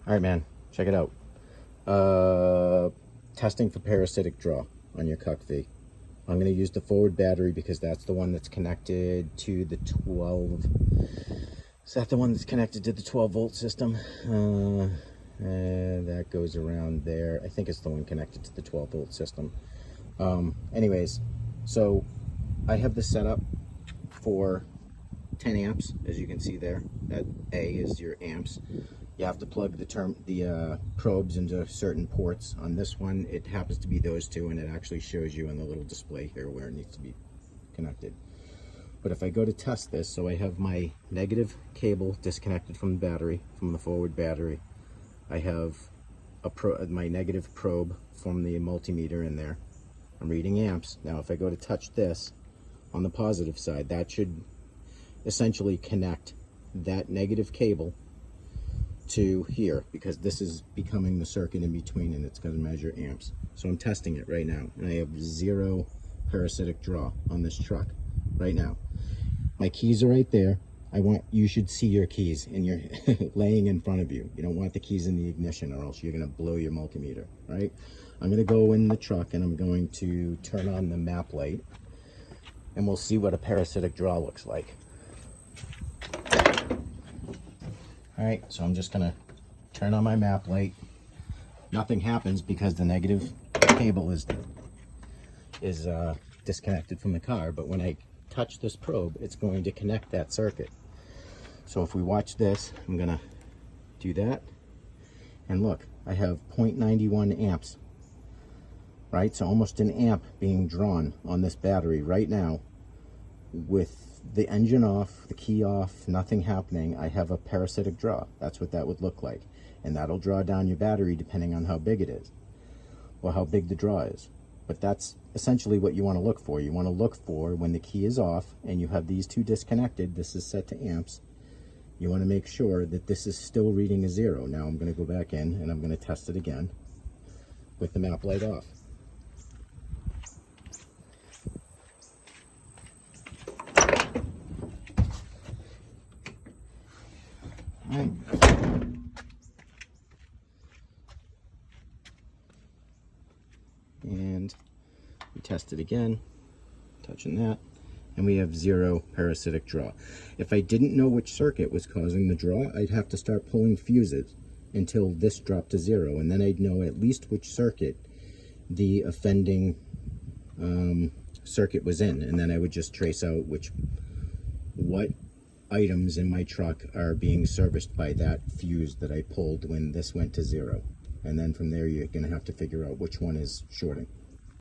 All right, man, check it out. Testing for parasitic draw on your CUCV. I'm going to use the forward battery because that's the one that's connected to the 12. Is that the one that's connected to the 12 volt system? That goes around there. I think it's the one connected to the 12 volt system. Anyways, so I have this set up for 10 amps, as you can see there. That A is your amps. You have to plug the probes into certain ports. On this one, it happens to be those two, and it actually shows you on the little display here where it needs to be connected. But if I go to test this, so I have my negative cable disconnected from the battery, from the forward battery. I have my negative probe from the multimeter in there. I'm reading amps. Now if I go to touch this on the positive side, that should essentially connect that negative cable to here, because this is becoming the circuit in between, and it's going to measure amps. So I'm testing it right now, and I have 0 parasitic draw on this truck right now. My keys are right there. You should see your keys in your laying in front of you. You don't want the keys in the ignition, or else you're going to blow your multimeter, right? I'm going to go in the truck, and I'm going to turn on the map light, and we'll see what a parasitic draw looks like. All right, so I'm just gonna turn on my map light. Nothing happens because the negative cable is disconnected from the car, but when I touch this probe, it's going to connect that circuit. So if we watch this, I'm gonna do that, and look, I have 0.91 amps, right? So almost an amp being drawn on this battery right now with the engine off, the key off, nothing happening. I have a parasitic draw. That's what that would look like. And that'll draw down your battery depending on how big it is, or how big the draw is. But that's essentially what you want to look for. You want to look for when the key is off and you have these two disconnected, this is set to amps, you want to make sure that this is still reading a 0. Now I'm going to go back in and I'm going to test it again with the map light off. Right. And we test it again, touching that, and we have 0 parasitic draw. If I didn't know which circuit was causing the draw, I'd have to start pulling fuses until this dropped to 0, and then I'd know at least which circuit the offending circuit was in, and then I would just trace out what items in my truck are being serviced by that fuse that I pulled when this went to 0. And then from there you're going to have to figure out which one is shorting.